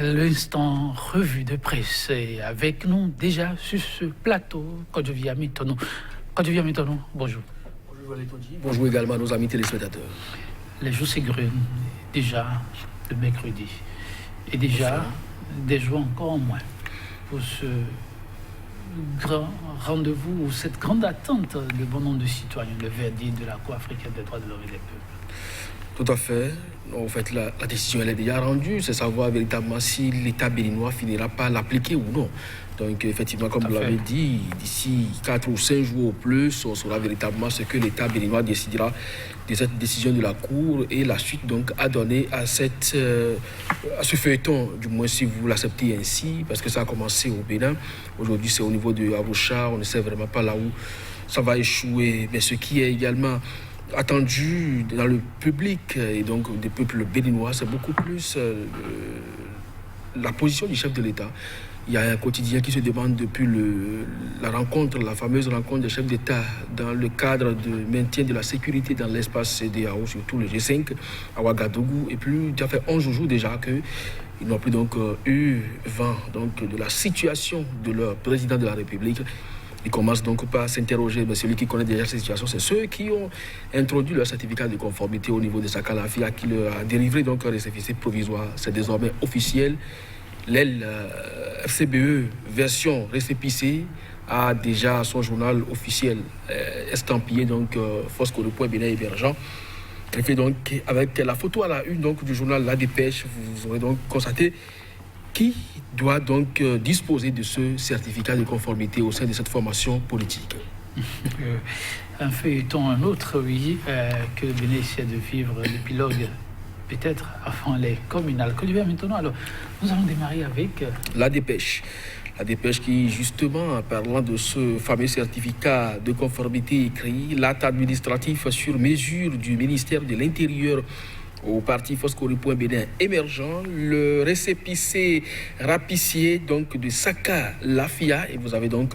L'instant revue de presse est avec nous déjà sur ce plateau. Kodjovi Amitono. Kodjovi Amitono, bonjour. Bonjour Valétondi. Bonjour également à nos amis téléspectateurs. Les jours s'égrènent déjà le mercredi. Et déjà, des jours encore moins pour ce grand rendez-vous ou cette grande attente de bon nombre de citoyens, le verdict de la Cour africaine des droits de l'homme et des peuples. Tout à fait. En fait, la décision elle est déjà rendue. C'est savoir véritablement si l'État béninois finira par l'appliquer ou non. Donc, effectivement, comme vous l'avez dit, d'ici 4 ou 5 jours au plus, on saura véritablement ce que l'État béninois décidera de cette décision de la Cour et la suite donc à donner à ce feuilleton, du moins si vous l'acceptez ainsi, parce que ça a commencé au Bénin. Aujourd'hui, c'est au niveau de Arusha. On ne sait vraiment pas là où ça va échouer. Mais ce qui est également attendu dans le public et donc des peuples béninois, c'est beaucoup plus la position du chef de l'État. Il y a un quotidien qui se demande depuis la fameuse rencontre des chefs d'État dans le cadre de maintien de la sécurité dans l'espace CEDEAO, surtout le G5 à Ouagadougou. Et puis, ça fait 11 jours déjà qu'ils n'ont plus donc eu vent donc, de la situation de leur président de la République. Ils commencent donc par s'interroger, mais celui qui connaît déjà cette situation, c'est ceux qui ont introduit leur certificat de conformité au niveau de Sakalafia, qui leur a délivré donc un récépissé provisoire. C'est désormais officiel. L'aile FCBE version récépissé a déjà son journal officiel estampillé, donc Fosco le point Bénin émergent. Et fait donc avec la photo à la une donc, du journal La Dépêche, vous aurez donc constaté qui doit donc disposer de ce certificat de conformité au sein de cette formation politique. Un feuilleton, un autre, oui, que le Bénin essaie de vivre, l'épilogue, peut-être avant les communales. Que maintenant, alors, nous allons démarrer avec La Dépêche. La Dépêche qui, justement, en parlant de ce fameux certificat de conformité écrit, l'acte administratif sur mesure du ministère de l'Intérieur au parti Fosco le point Bénin émergent, le récépissé rapissier donc de Saka Lafia, et vous avez donc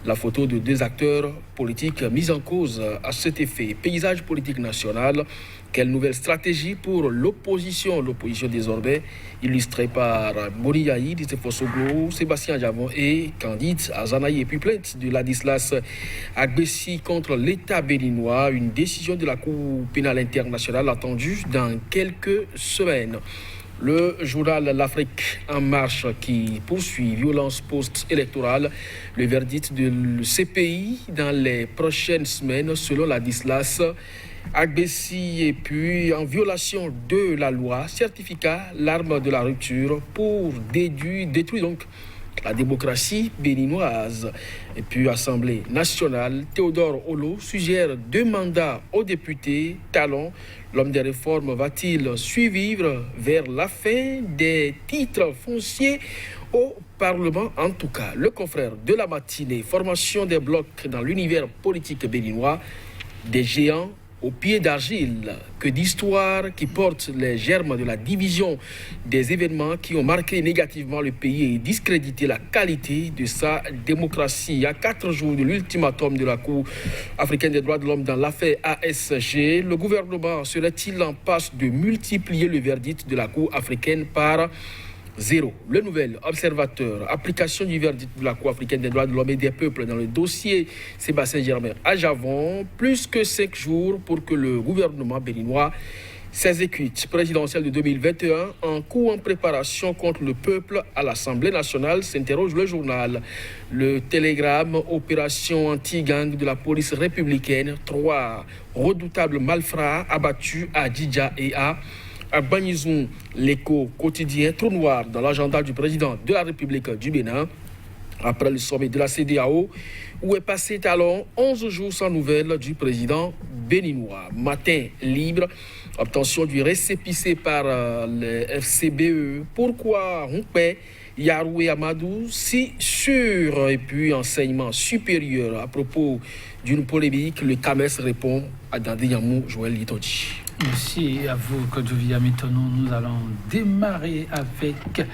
la photo de 2 acteurs politiques mis en cause à cet effet. Paysage politique national, quelle nouvelle stratégie pour l'opposition désormais, illustrée par Boni Yaïd, Fosoglo, Sébastien Javon et Candide Azanaï. Et puis plainte de Ladislas Agbessi contre l'État béninois, une décision de la Cour pénale internationale attendue dans quelques semaines. Le journal L'Afrique en marche qui poursuit violence post-électorale, le verdict de CPI dans les prochaines semaines selon Ladislas Agbessi, et puis en violation de la loi, certificat l'arme de la rupture pour détruire donc la démocratie béninoise. Et puis Assemblée nationale, Théodore Olo suggère 2 mandats aux députés. Talon, l'homme des réformes, va-t-il survivre vers la fin des titres fonciers au Parlement? En tout cas, le confrère de la matinée, formation des blocs dans l'univers politique béninois, des géants au pied d'argile, que d'histoires qui portent les germes de la division des événements qui ont marqué négativement le pays et discrédité la qualité de sa démocratie. À 4 jours de l'ultimatum de la Cour africaine des droits de l'homme dans l'affaire ASG, le gouvernement serait-il en passe de multiplier le verdict de la Cour africaine par 0. Le nouvel observateur, application du verdict de la Cour africaine des droits de l'homme et des peuples dans le dossier Sébastien Germain à Javon, plus que 5 jours pour que le gouvernement béninois s'exécute. Présidentielle de 2021, en cours en préparation contre le peuple à l'Assemblée nationale, s'interroge le journal. Le télégramme, opération anti-gang de la police républicaine, 3 redoutables malfrats abattus à Djidja et à Banizou. L'écho quotidien, trou noir dans l'agenda du président de la République du Bénin après le sommet de la CEDEAO où est passé Talon 11 jours sans nouvelles du président béninois. Matin libre, obtention du récépissé par le FCBE. Pourquoi on paie Yaroué Amadou si sûr? Et puis enseignement supérieur à propos d'une polémique, le CAMES répond à Dandiyamou Joël Litodi. Merci à vous, Kodjovi Amitono. Nous allons démarrer avec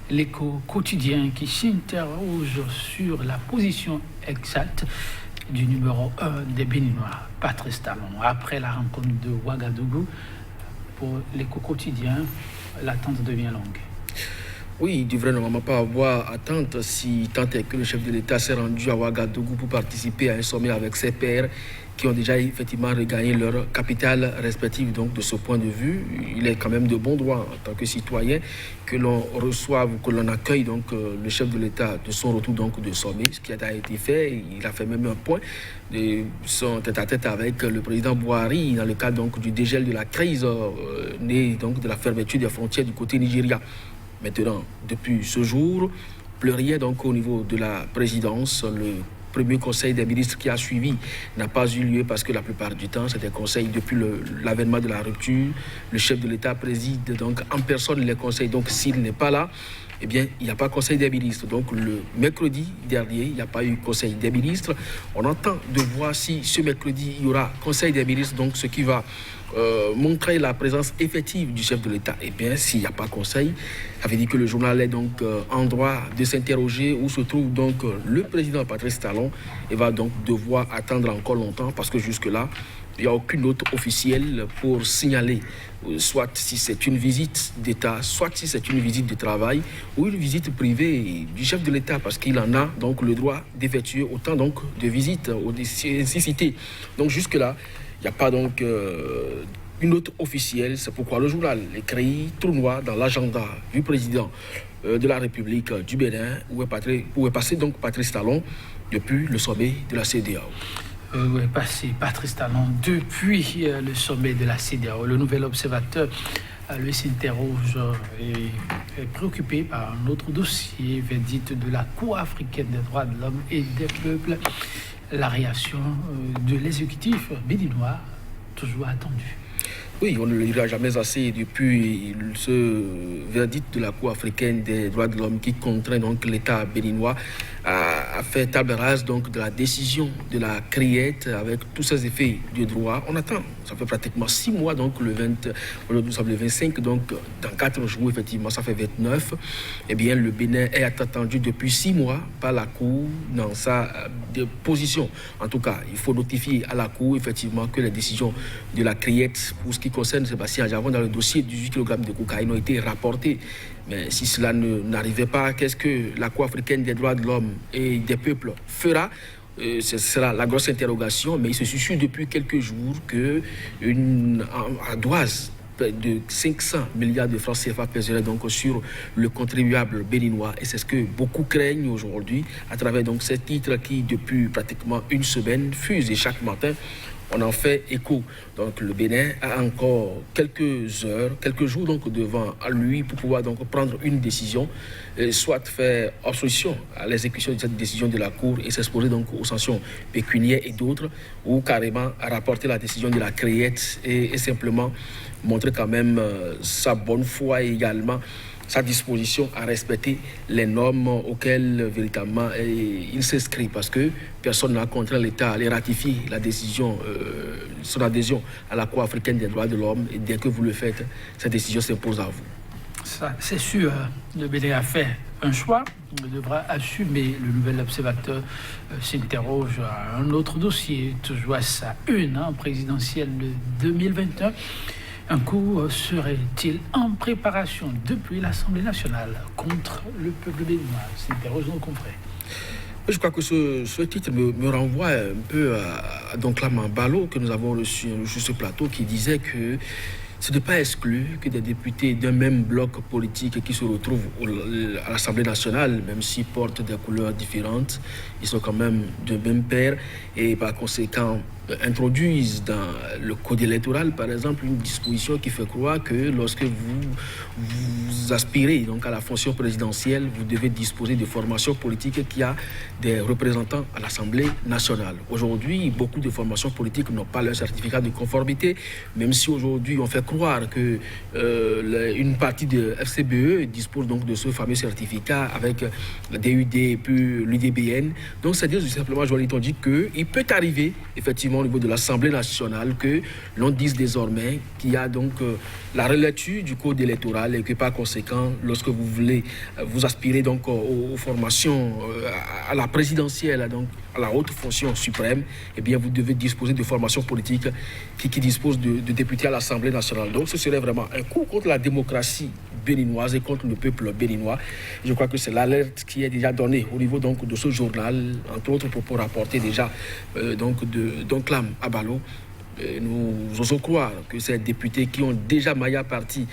l'écho quotidien qui s'interroge sur la position exacte du numéro 1 des Béninois, Patrice Talon. Après la rencontre de Ouagadougou, pour l'écho quotidien, l'attente devient longue. Oui, il ne devrait normalement pas avoir attente si tant est que le chef de l'État s'est rendu à Ouagadougou pour participer à un sommet avec ses pairs qui ont déjà effectivement regagné leur capitale respective. Donc de ce point de vue, il est quand même de bon droit en tant que citoyen que l'on reçoive ou que l'on accueille donc le chef de l'État de son retour donc de sommet, ce qui a été fait. Il a fait même un point de son tête-à-tête avec le président Buhari dans le cadre donc du dégel de la crise née donc de la fermeture des frontières du côté Nigeria. Maintenant, depuis ce jour, plus rien donc au niveau de la présidence. Le premier conseil des ministres qui a suivi n'a pas eu lieu parce que la plupart du temps, c'est des conseils depuis l'avènement de la rupture. Le chef de l'État préside donc en personne les conseils. Donc s'il n'est pas là, eh bien, il n'y a pas conseil des ministres. Donc le mercredi dernier, il n'y a pas eu conseil des ministres. On attend de voir si ce mercredi, il y aura conseil des ministres, donc ce qui va montrer la présence effective du chef de l'État. Eh bien, s'il n'y a pas conseil, ça veut dire que le journal est donc en droit de s'interroger où se trouve donc le président Patrice Talon et va donc devoir attendre encore longtemps parce que jusque-là, il n'y a aucune note officielle pour signaler soit si c'est une visite d'État, soit si c'est une visite de travail ou une visite privée du chef de l'État parce qu'il en a donc le droit d'effectuer autant donc de visites ou de nécessités. Donc jusque-là, il n'y a pas donc une note officielle. C'est pourquoi le journal écrit trou noir dans l'agenda du président de la République du Bénin où est passé donc Patrice Talon depuis le sommet de la CEDEAO. Où est passé Patrice Talon depuis le sommet de la CEDEAO. Le nouvel observateur lui s'interroge et est préoccupé par un autre dossier, verdict de la Cour africaine des droits de l'homme et des peuples. La réaction de l'exécutif béninois, toujours attendue. Oui, on ne le dira jamais assez depuis ce verdict de la Cour africaine des droits de l'homme qui contraint donc l'État béninois à faire table rase donc de la décision de la CRIET avec tous ses effets de droit. On attend, ça fait pratiquement 6 mois, donc aujourd'hui nous sommes le 25, donc dans 4 jours effectivement ça fait 29. Eh bien le Bénin est attendu depuis 6 mois par la Cour dans sa position. En tout cas, il faut notifier à la Cour effectivement que les décisions de la CRIET pour ce qui concerne Sébastien Adjavon dans le dossier de 18 kg de cocaïne ont été rapportées. Mais si cela n'arrivait pas, qu'est-ce que la Cour africaine des droits de l'homme et des peuples fera? Ce sera la grosse interrogation, mais il se suffit depuis quelques jours qu'une ardoise de 500 milliards de francs CFA pèserait donc sur le contribuable béninois. Et c'est ce que beaucoup craignent aujourd'hui à travers donc ces titres qui, depuis pratiquement une semaine, fusent et chaque matin, on en fait écho. Donc le Bénin a encore quelques heures, quelques jours donc devant lui pour pouvoir donc prendre une décision, soit faire obstruction à l'exécution de cette décision de la Cour et s'exposer donc aux sanctions pécuniaires et d'autres, ou carrément à rapporter la décision de la CRIET et simplement montrer quand même sa bonne foi et également sa disposition à respecter les normes auxquelles véritablement il s'inscrit parce que personne n'a contraint l'État à aller ratifier la décision, son adhésion à la Cour africaine des droits de l'homme et dès que vous le faites, cette décision s'impose à vous. Ça, c'est sûr, le Bénin a fait un choix, il devra assumer. Le nouvel observateur s'interroge à un autre dossier, toujours à sa une présidentielle de 2021. Un coup serait-il en préparation depuis l'Assemblée nationale contre le peuple béninois? S'interroge nos confrères. Je crois que ce titre me renvoie un peu à donc Mambalo que nous avons reçu sur ce plateau qui disait que ce n'est pas exclu que des députés d'un même bloc politique qui se retrouvent à l'Assemblée nationale, même s'ils portent des couleurs différentes, ils sont quand même de même père et par conséquent introduisent dans le code électoral, par exemple, une disposition qui fait croire que lorsque vous aspirez donc à la fonction présidentielle, vous devez disposer de formations politiques qui a des représentants à l'Assemblée nationale. Aujourd'hui, beaucoup de formations politiques n'ont pas leur certificat de conformité, même si aujourd'hui on fait croire que une partie de FCBE dispose donc de ce fameux certificat avec la DUD et puis l'UDBN. Donc c'est-à-dire simplement, Joël, on dit qu'il peut arriver effectivement effectivement au niveau de l'Assemblée nationale que l'on dise désormais qu'il y a donc la relecture du code électoral et que par conséquent, lorsque vous voulez vous aspirer donc aux formations à la présidentielle, donc à la haute fonction suprême, eh bien vous devez disposer de formations politiques qui disposent de députés à l'Assemblée nationale. Donc ce serait vraiment un coup contre la démocratie béninoise et contre le peuple béninois. Je crois que c'est l'alerte qui est déjà donnée au niveau donc de ce journal, entre autres propos rapportés déjà d'Onclam Abalo. Nous osons croire que ces députés qui ont déjà maillé partie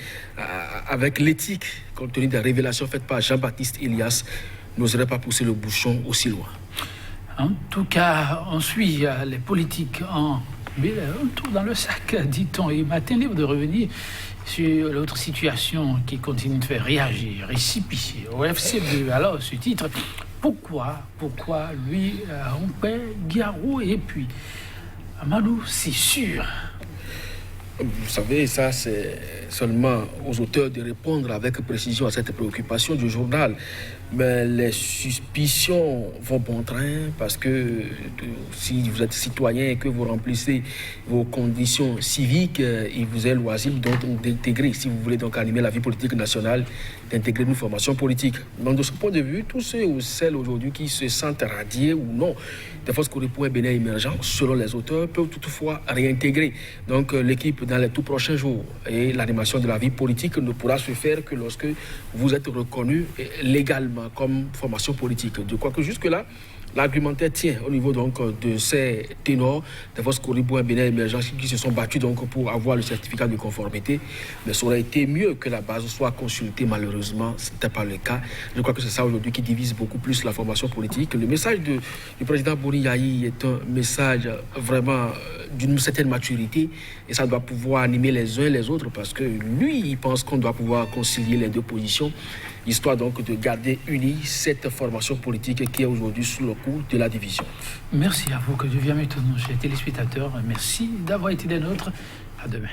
avec l'éthique, compte tenu des révélations faites par Jean-Baptiste Elias, n'oseraient pas pousser le bouchon aussi loin. En tout cas, on suit les politiques en tour dans le sac, dit-on. Il matin libre de revenir sur l'autre situation qui continue de faire réagir, récipier au FC2. Alors, ce titre, pourquoi lui, on paie Guiaro et puis Amadou, c'est sûr. Vous savez, ça c'est seulement aux auteurs de répondre avec précision à cette préoccupation du journal. Mais les suspicions vont bon train parce que si vous êtes citoyen et que vous remplissez vos conditions civiques, il vous est loisible d'intégrer, si vous voulez donc animer la vie politique nationale, d'intégrer une formation politique. Donc de ce point de vue, tous ceux ou celles aujourd'hui qui se sentent radiés ou non des forces Coripo et Bénin émergents, selon les auteurs, peuvent toutefois réintégrer donc l'équipe dans les tout prochains jours. Et l'animation de la vie politique ne pourra se faire que lorsque vous êtes reconnu légalement comme formation politique. Je crois que jusque-là, l'argumentaire tient au niveau donc de ces ténors, des forces Coripo et Bénin émergents qui se sont battus donc pour avoir le certificat de conformité. Mais ça aurait été mieux que la base soit consultée. Malheureusement, ce n'était pas le cas. Je crois que c'est ça aujourd'hui qui divise beaucoup plus la formation politique. Le message du président Boni Yayi est un message vraiment d'une certaine maturité et ça doit pouvoir animer les uns et les autres parce que lui, il pense qu'on doit pouvoir concilier les deux positions, histoire donc de garder unie cette formation politique qui est aujourd'hui sous le coup de la division. Merci à vous, que Dieu vienne maintenant chez les téléspectateurs. Merci d'avoir été des nôtres. À demain.